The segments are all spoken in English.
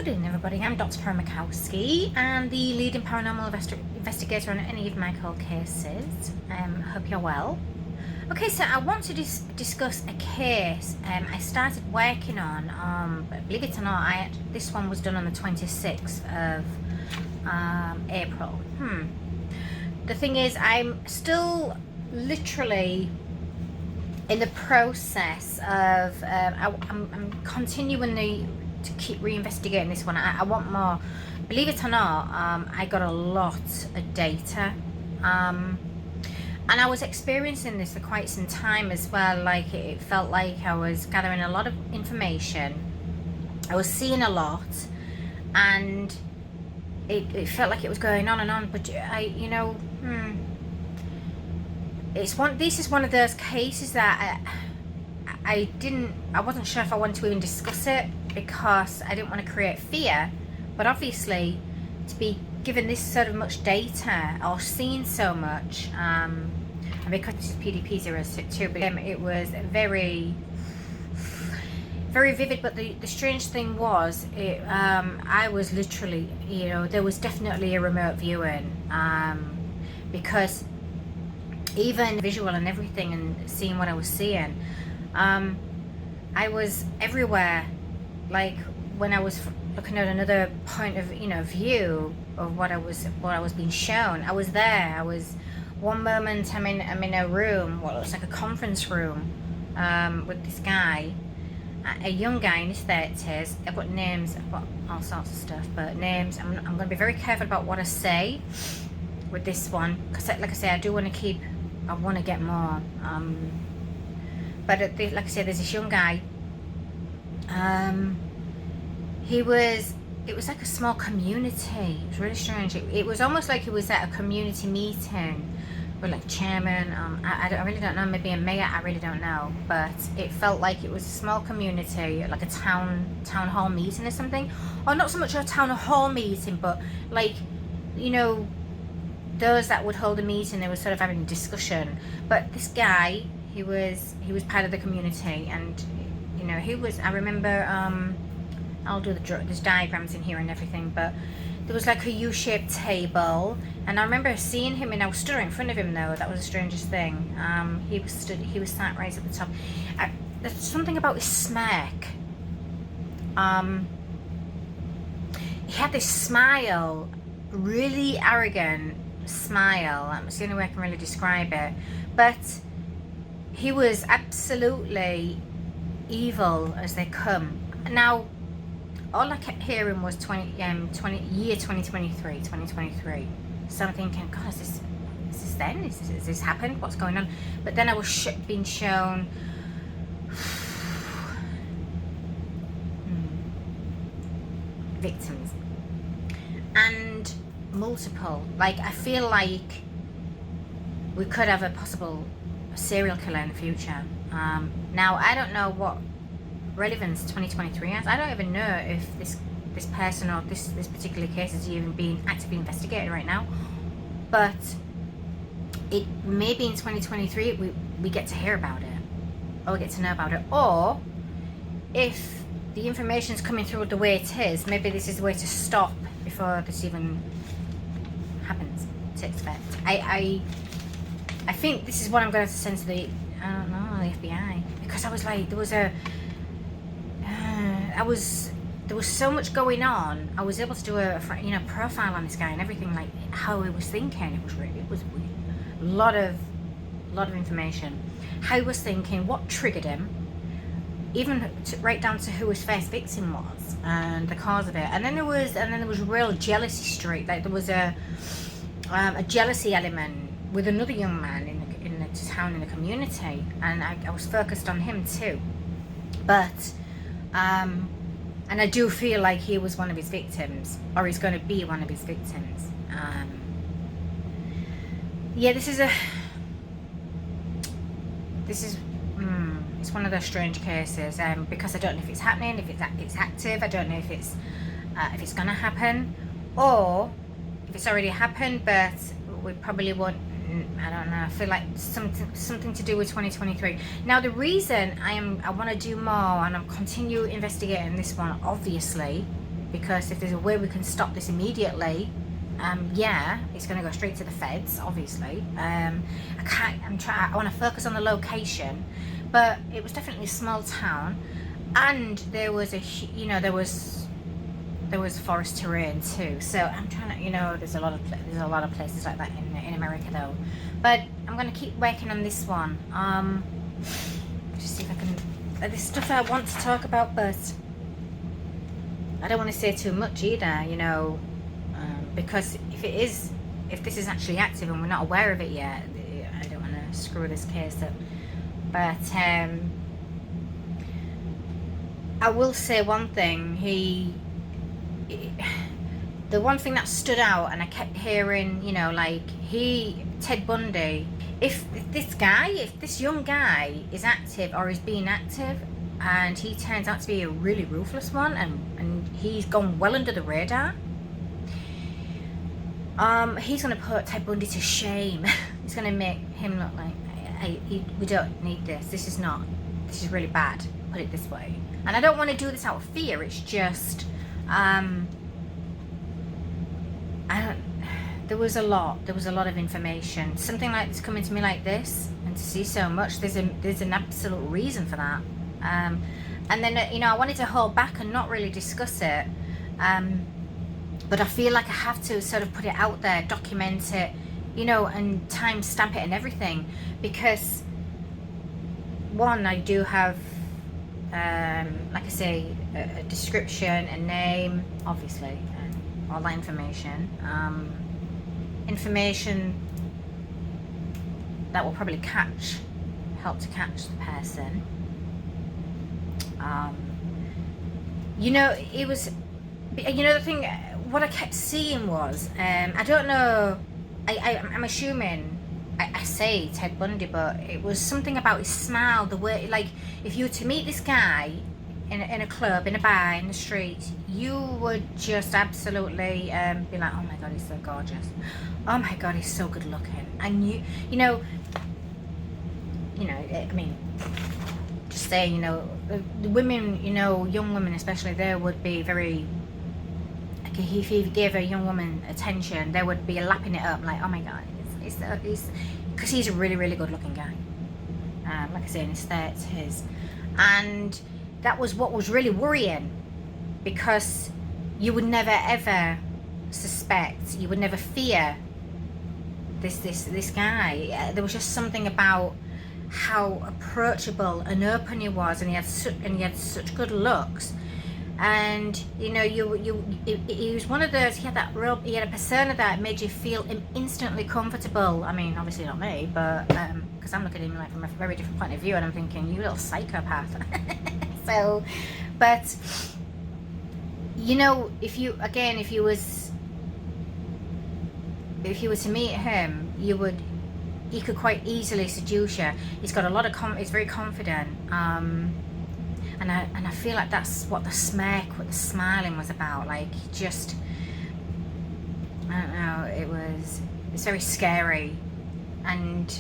Good evening, everybody. I'm Dr. Parapsychology and the leading paranormal investigator on any of my cold cases. Hope you're well. Okay, so I want to discuss a case I started working on. Believe it or not, this one was done on the 26th of April. The thing is, I'm still literally in the process of I'm continuing to keep reinvestigating this one. I want more. Believe it or not, I got a lot of data, and I was experiencing this for quite some time as well. Like it felt like I was gathering a lot of information, I was seeing a lot, and it felt like it was going on and on. But this is one of those cases that I wasn't sure if I wanted to even discuss it, because I didn't want to create fear. But obviously, to be given this sort of much data or seen so much, and because this is PDPC02, but it was very, very vivid. But the strange thing was, I was literally, there was definitely a remote viewing, because even visual and everything, and seeing what I was seeing, I was everywhere. Like when I was looking at another point of view of what I was being shown, I was there. I was one moment I'm in a room, what looks like a conference room, with this guy, a young guy in his 30s. I've got names, I've got all sorts of stuff, but names. I'm going to be very careful about what I say with this one, because like I say, I want to get more. But like I said, there's this young guy. It was like a small community. It was really strange. It was almost like it was at a community meeting with like chairman. I really don't know. Maybe a mayor. I really don't know. But it felt like it was a small community, like a town hall meeting or something, or not so much a town hall meeting, but like those that would hold a meeting, they were sort of having a discussion. But this guy, he was part of the community, and he was, I remember, I'll do there's diagrams in here and everything, but there was like a U-shaped table, and I remember seeing him, and I was stood in front of him though. That was the strangest thing. He was sat right at the top. There's something about his smirk. He had this smile, really arrogant smile. That's the only way I can really describe it. But he was absolutely evil as they come. Now, all I kept hearing was 2023. So I'm thinking, God, is this then? Is this happened? What's going on? But then I was being shown victims, and multiple. Like, I feel like we could have a possible serial killer in the future. Now, I don't know what relevance 2023 has. I don't even know if this person or this particular case is even being actively investigated right now. But it maybe in 2023 we get to hear about it, or we get to know about it, or if the information's coming through the way it is, maybe this is the way to stop before this even happens to expect. I think this is what I'm going to send to the FBI, because I was like, there was so much going on. I was able to do a profile on this guy and everything, like how he was thinking. It was a lot of information. How he was thinking, what triggered him, even right down to who his first victim was and the cause of it. And then there was real jealousy streak. Like there was a jealousy element with another young man in the town, in the community, and I was focused on him too. But and I do feel like he was one of his victims, or he's going to be one of his victims. It's one of those strange cases, because I don't know if it's happening, if it's active. I don't know if it's going to happen, or if it's already happened, but we probably won't. I don't know. I feel like something to do with 2023. Now, the reason I want to do more and I'm continue investigating this one, obviously, because if there's a way we can stop this immediately, yeah, it's going to go straight to the feds, obviously. I want to focus on the location, but it was definitely a small town, and there was there was forest terrain too. So I'm trying to, there's a lot of places like that in America though. But I'm going to keep working on this one. Just see if I can. There's stuff I want to talk about, but I don't want to say too much either, because if this is actually active and we're not aware of it yet, I don't want to screw this case up. But I will say one thing. The one thing that stood out, and I kept hearing, Ted Bundy, if this young guy is active or is being active, and he turns out to be a really ruthless one, and he's gone well under the radar, he's going to put Ted Bundy to shame. He's going to make him look like, hey, we don't need this. This is really bad, put it this way. And I don't want to do this out of fear. It's just, there was a lot of information. Something like this coming to me like this, and to see so much, there's an absolute reason for that. And then, I wanted to hold back and not really discuss it. But I feel like I have to sort of put it out there, document it, and timestamp it and everything. Because, one, I do have, like I say, a description, a name, obviously, and all that information. Information that will probably help to catch the person. It was, the thing, what I kept seeing was, I don't know, I'm assuming, I say Ted Bundy, but it was something about his smile, the way, like, if you were to meet this guy in a club, in a bar, in the street, you would just absolutely be like, oh my God, he's so gorgeous. Oh my God, he's so good looking. And just saying, the women, young women especially, they would be very, like, if you gave a young woman attention, they would be lapping it up like, oh my God, because he's a really, really good looking guy. Like I say, in his 30s. And that was what was really worrying, because you would never ever suspect, you would never fear this guy. There was just something about how approachable and open he was, and he had such good looks, and he was one of those. He had a persona that made you feel instantly comfortable. I mean, obviously not me, but because I'm looking at him like from a very different point of view, and I'm thinking, you little psychopath. So, but if you were to meet him, he could quite easily seduce you. He's got a lot of he's very confident, and I feel like that's what the smiling was about. Like, just, I don't know, it's very scary, and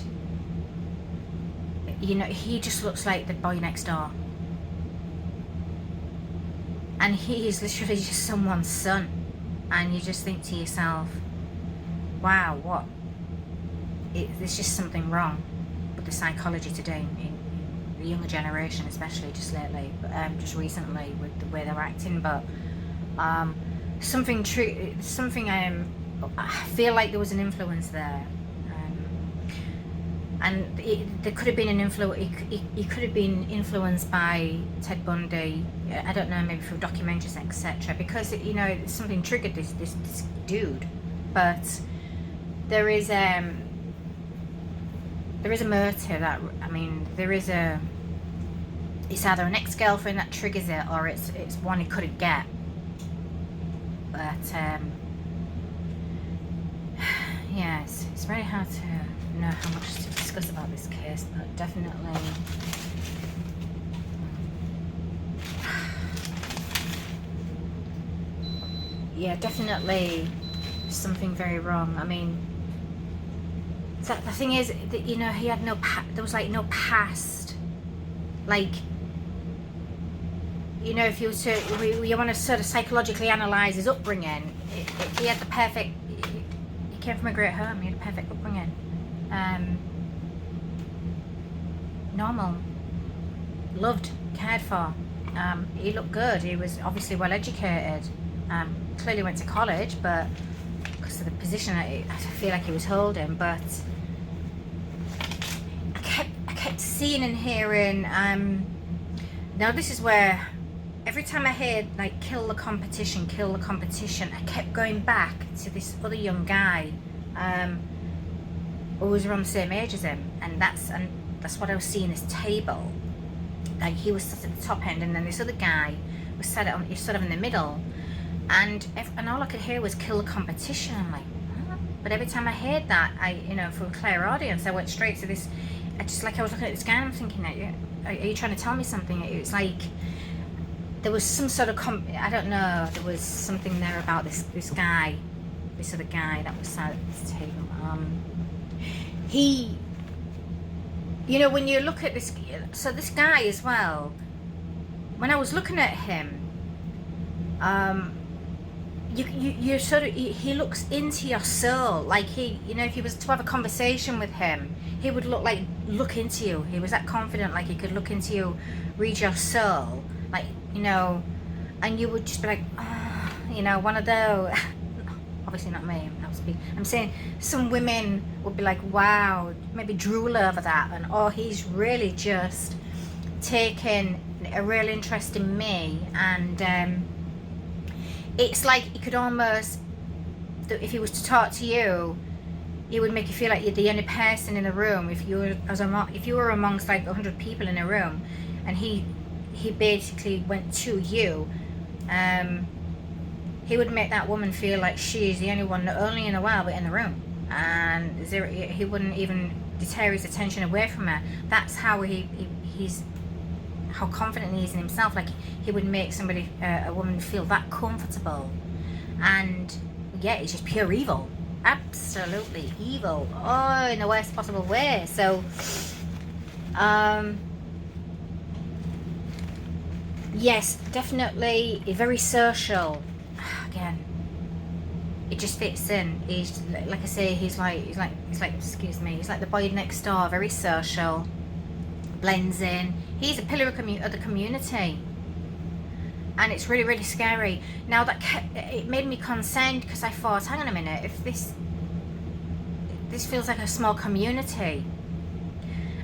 he just looks like the boy next door, and he is literally just someone's son, and you just think to yourself, wow, what? There's just something wrong with the psychology today, in the younger generation, especially just lately, just recently, with the way they're acting. But something I feel like there was an influence there, and there could have been an influence. He could have been influenced by Ted Bundy. I don't know, maybe through documentaries, etc. Because something triggered this dude. But there is a motive that, it's either an ex-girlfriend that triggers it, or it's one he couldn't get. But yeah, it's very hard to know how much to discuss about this case, but definitely yeah, definitely something very wrong. I mean, the thing is that, he had there was like no past, like, you know, if you were to, you want to sort of psychologically analyse his upbringing, he had the perfect, he came from a great home, he had a perfect upbringing. Normal, loved, cared for. He looked good, he was obviously well educated, clearly went to college, but because of the position I feel like he was holding, but I kept seeing and hearing, now this is where every time I heard like kill the competition, I kept going back to this other young guy who was around the same age as him, and that's what I was seeing, this table. Like he was sat at the top end, and then this other guy was sat on, sort of in the middle, and all I could hear was kill the competition. I'm like, huh? But every time I heard that, you know, for a clear audience, I went straight to this. I was looking at this guy, and I'm thinking, are you trying to tell me something? It was like there was some sort of I don't know. There was something there about this guy, this other guy that was sat at this table. He, you know, when you look at this, so this guy as well, when I was looking at him, you sort of, he looks into your soul. Like he, you know, if you was to have a conversation with him, he would look into you. He was that confident, like he could look into you, read your soul, like, you know, and you would just be like, oh, you know, one of those. Obviously not me, I'm saying some women would be like, wow, maybe drool over that, and oh, he's really just taken a real interest in me. And it's like he could almost, if he was to talk to you, he would make you feel like you're the only person in the room. If you were amongst like 100 people in a room, and he basically went to you, he would make that woman feel like she's the only one, not only in the world but in the room, and he wouldn't even deter his attention away from her. That's how he's how confident he is in himself. Like he would make somebody, a woman, feel that comfortable. And yeah, it's just pure evil, absolutely evil, oh, in the worst possible way. So yes, definitely very social. Again, it just fits in. He's like I say, he's like excuse me, he's like the boy next door, very social, blends in. He's a pillar of the community, and it's really, really scary. Now it made me concerned, because I thought, hang on a minute, if this feels like a small community,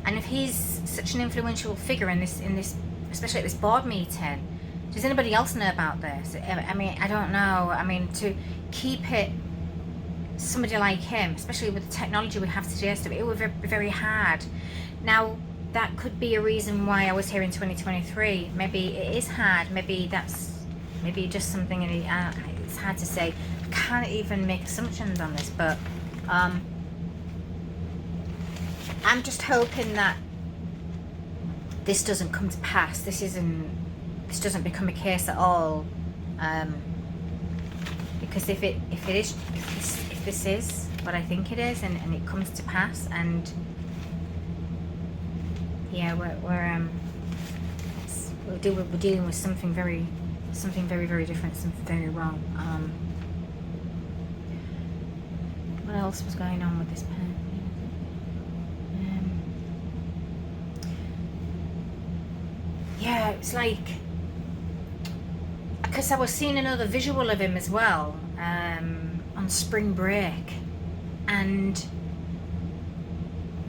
and if he's such an influential figure in this, especially at this board meeting, does anybody else know about this? I mean, I don't know. I mean, to keep it somebody like him, especially with the technology we have today, so it would be very hard. Now, that could be a reason why I was here in 2023. Maybe it is hard. Maybe just something in it. It's hard to say. I can't even make assumptions on this, but I'm just hoping that this doesn't come to pass. This doesn't become a case at all, because if this is what I think it is, and it comes to pass, and yeah, we're dealing with something very, very different, something very wrong. What else was going on with this pen? Yeah, it's like, because I was seeing another visual of him as well, on spring break, and he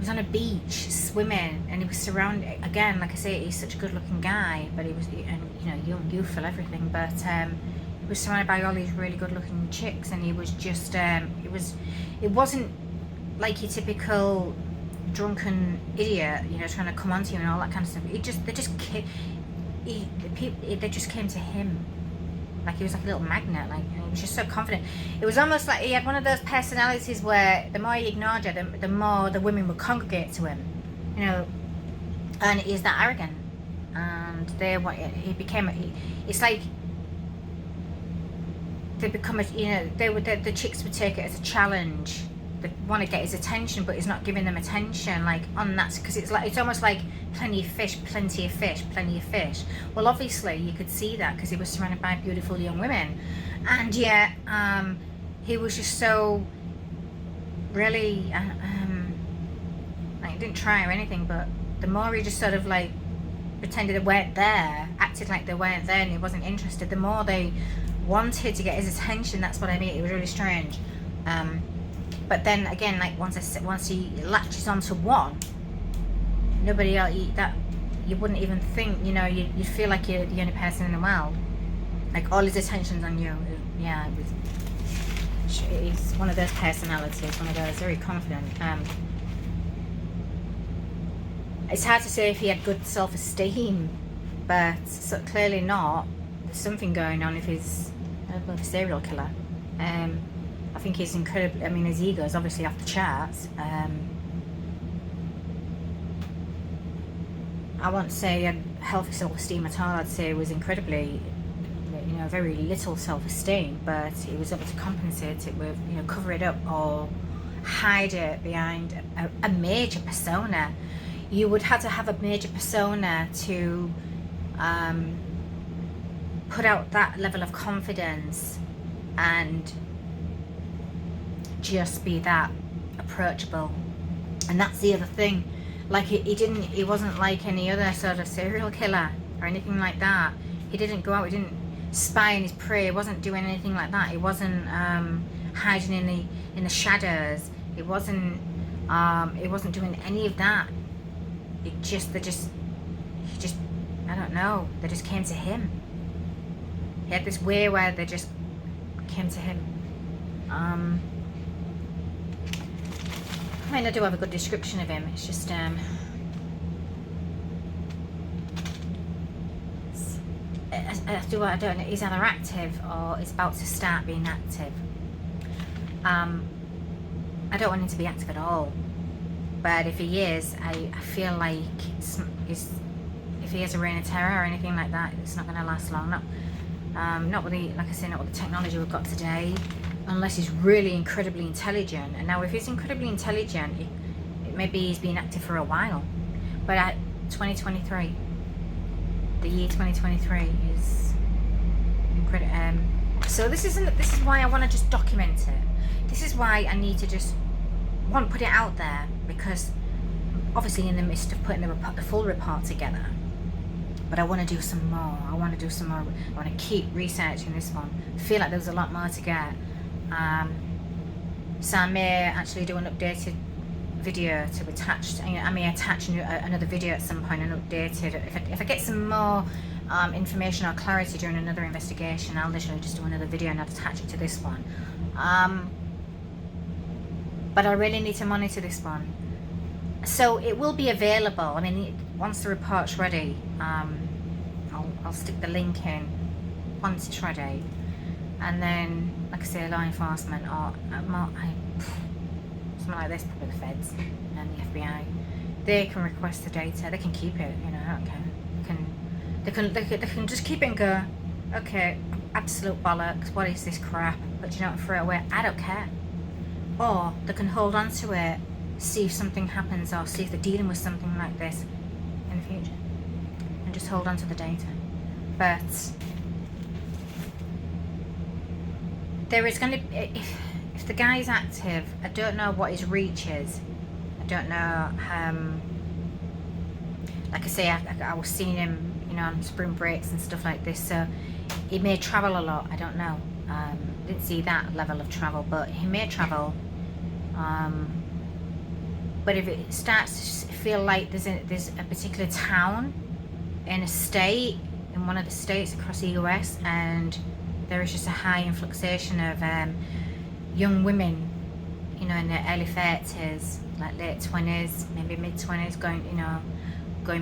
was on a beach swimming, and he was surrounded, again, like I say, he's such a good looking guy, but he was, and you know, young, youthful, everything, but he was surrounded by all these really good looking chicks, and he was just, it wasn't like your typical drunken idiot, you know, trying to come onto you and all that kind of stuff. They just came to him, like he was like a little magnet, like, and he was just so confident. It was almost like he had one of those personalities where the more he ignored you, the more the women would congregate to him, you know, and he's that arrogant, and it's like they become a, you know, the chicks would take it as a challenge they want to get his attention, but he's not giving them attention, like, on that, because it's almost like plenty of fish, plenty of fish, plenty of fish. Well, obviously you could see that because he was surrounded by beautiful young women, and yet he was just so really like, he didn't try or anything, but the more he just sort of like pretended they weren't there, acted like they weren't there, and he wasn't interested, the more they wanted to get his attention. That's what I mean. It was really strange. But then again, like, once he latches onto one, nobody else, that you wouldn't even think, you know, you'd feel like you're the only person in the world, like all his attention's on you. Yeah, he's one of those personalities, one of those very confident. It's hard to say if he had good self-esteem, but so clearly not. There's something going on if he's a serial killer. I think he's incredibly, I mean, his ego is obviously off the charts. I won't say a healthy self-esteem at all. I'd say it was incredibly, you know, very little self-esteem, but he was able to compensate it with, you know, cover it up or hide it behind a major persona. You would have to have a major persona to put out that level of confidence and just be that approachable. And that's the other thing, like, he wasn't like any other sort of serial killer or anything like that. He didn't go out, he didn't spy on his prey, he wasn't doing anything like that. He wasn't hiding in the shadows. He wasn't doing any of that. He just I don't know, they just came to him. He had this way where they just came to him. I mean, I do have a good description of him. It's just I don't know. He's either active or he's about to start being active. I don't want him to be active at all. But if he is, I feel like if he has a reign of terror or anything like that, it's not going to last long. Not with the, like I say, not with the technology we've got today, unless he's really incredibly intelligent. And now, if he's incredibly intelligent, it maybe he's been active for a while. But at 2023, the year 2023 is incredible. So this is why I want to just document it. This is why I need to just put it out there, because obviously in the midst of putting the full report together, but I want to do some more. I want to keep researching this one. I feel like there's a lot more to get. So I may actually do an updated video to attach. I may attach another video at some point, and updated. If I get some more information or clarity during another investigation, I'll literally just do another video and I'll attach it to this one. But I really need to monitor this one. So it will be available. I mean, once the report's ready, I'll stick the link in once it's ready. And then, like I say, law enforcement or something like this, probably the feds and the FBI, they can request the data. They can keep it. You know, I don't care. They can just keep it and go, okay, absolute bollocks. What is this crap? But you know, throw it away. I don't care. Or they can hold on to it, see if something happens, or see if they're dealing with something like this in the future, and just hold on to the data. But there is going to be, if the guy is active, I don't know what his reach is. I don't know. Like I say, I was seeing him, you know, on spring breaks and stuff like this. So he may travel a lot. I don't know. Didn't see that level of travel, but he may travel. But if it starts to feel like there's a particular town in a state, in one of the states across the US, and there is just a high influxation of young women, you know, in their early 30s, like late 20s, maybe mid 20s, going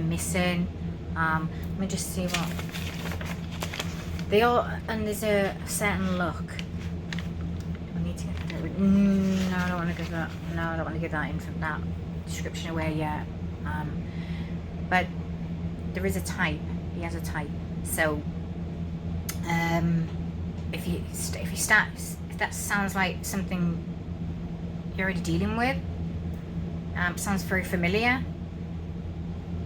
missing. Let me just see what they all, and there's a certain look. I need to get that. No, I don't want to give that. No, I don't want to give that that description away yet. But there is a type. He has a type. So, if that sounds like something, you're already dealing with. Sounds very familiar.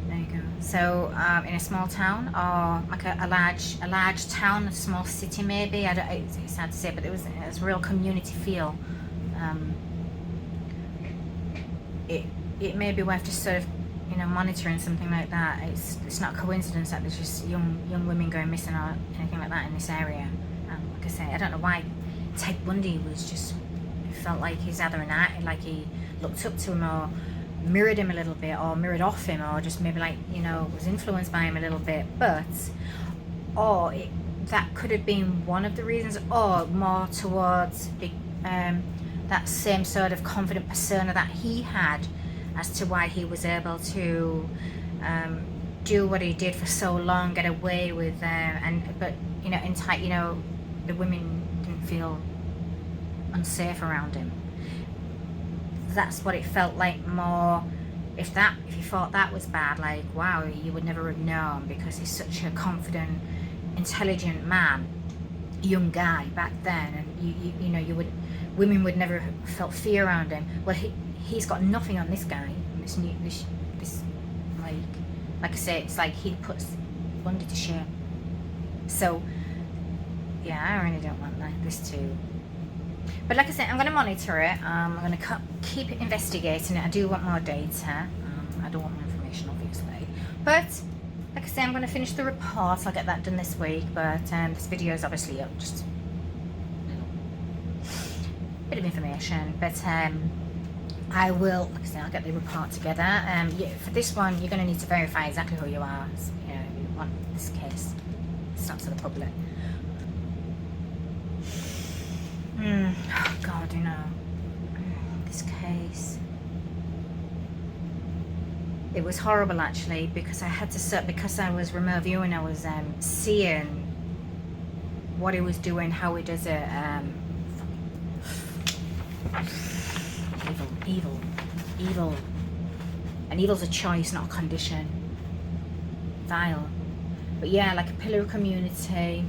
There you go. So in a small town, or like a large town, a small city maybe. I don't. It's hard to say, but it was a real community feel. It may be worth just sort of, you know, monitoring something like that. It's not a coincidence that there's just young women going missing or anything like that in this area. Like I say, I don't know why Ted Bundy was just, it felt like he's either an act, like he looked up to him or mirrored him a little bit, or mirrored off him, or just maybe like, you know, was influenced by him a little bit. But that could have been one of the reasons, or more towards that same sort of confident persona that he had, as to why he was able to do what he did for so long, get away with, but you know, you know, the women didn't feel unsafe around him. That's what it felt like more. If you thought that was bad, like, wow, you would never have known, because he's such a confident, intelligent man, young guy back then, and you know, women would never have felt fear around him. Well, he's got nothing on this guy. This like I say, it's like he puts Bundy to shame. So yeah, I really don't want this to. But like I said, I'm going to monitor it. I'm going to keep investigating it. I do want more data. I don't want more information, obviously. But like I say, I'm going to finish the report. I'll get that done this week. But this video is obviously just a bit of information. But I will, like I say, I'll get the report together. Yeah, for this one, you're going to need to verify exactly who you are. So, you know, you want this case. It's not to the public. Oh God, you know, this case. It was horrible actually, because I had to because I was remote viewing. I was seeing what he was doing, how he does it. Evil, and evil's a choice, not a condition. Vile, but yeah, like a pillar of community.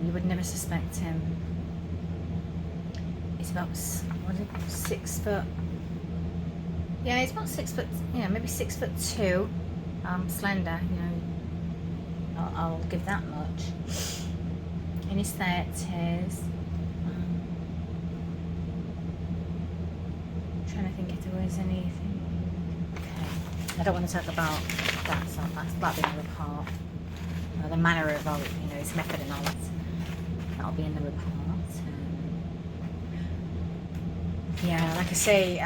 You would never suspect him. He's about, what is it, 6 foot? Yeah, he's about 6 foot. Yeah, maybe 6'2". Slender. You know, I'll give that much. In his 30s. Trying to think if there was anything. Okay, I don't want to talk about that, so that'll be in the report. The manner of all, you know, his method and all that. That'll be in the report. Yeah, like I say,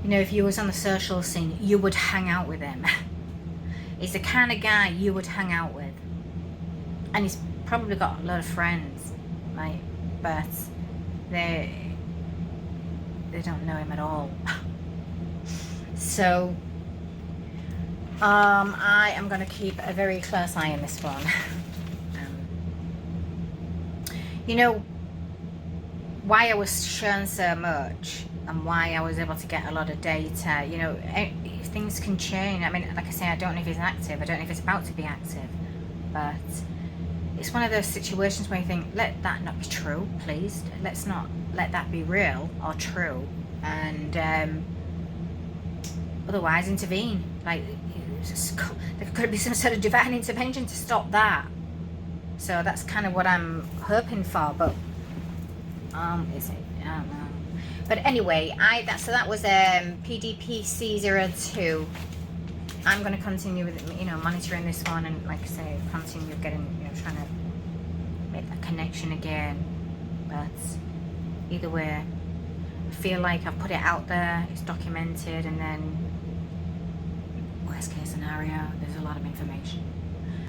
you know, if you was on the social scene, you would hang out with him. He's the kind of guy you would hang out with, and he's probably got a lot of friends, right? But they don't know him at all. So I am going to keep a very close eye on this one. You know, why I was shown so much and why I was able to get a lot of data, you know, things can change. I mean, like I say, I don't know if he's active, I don't know if it's about to be active, but it's one of those situations where you think, let that not be true, please. Let's not let that be real or true, and otherwise intervene. Like, there could be some sort of divine intervention to stop that. So that's kind of what I'm hoping for, but is it? I don't know. But anyway, that was PDPC02. I'm going to continue with, you know, monitoring this one, and like I say, continue getting, you know, trying to make that connection again. But either way, I feel like I've put it out there, it's documented, and then worst case scenario, there's a lot of information.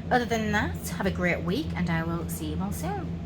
Other than that, have a great week, and I will see you all soon.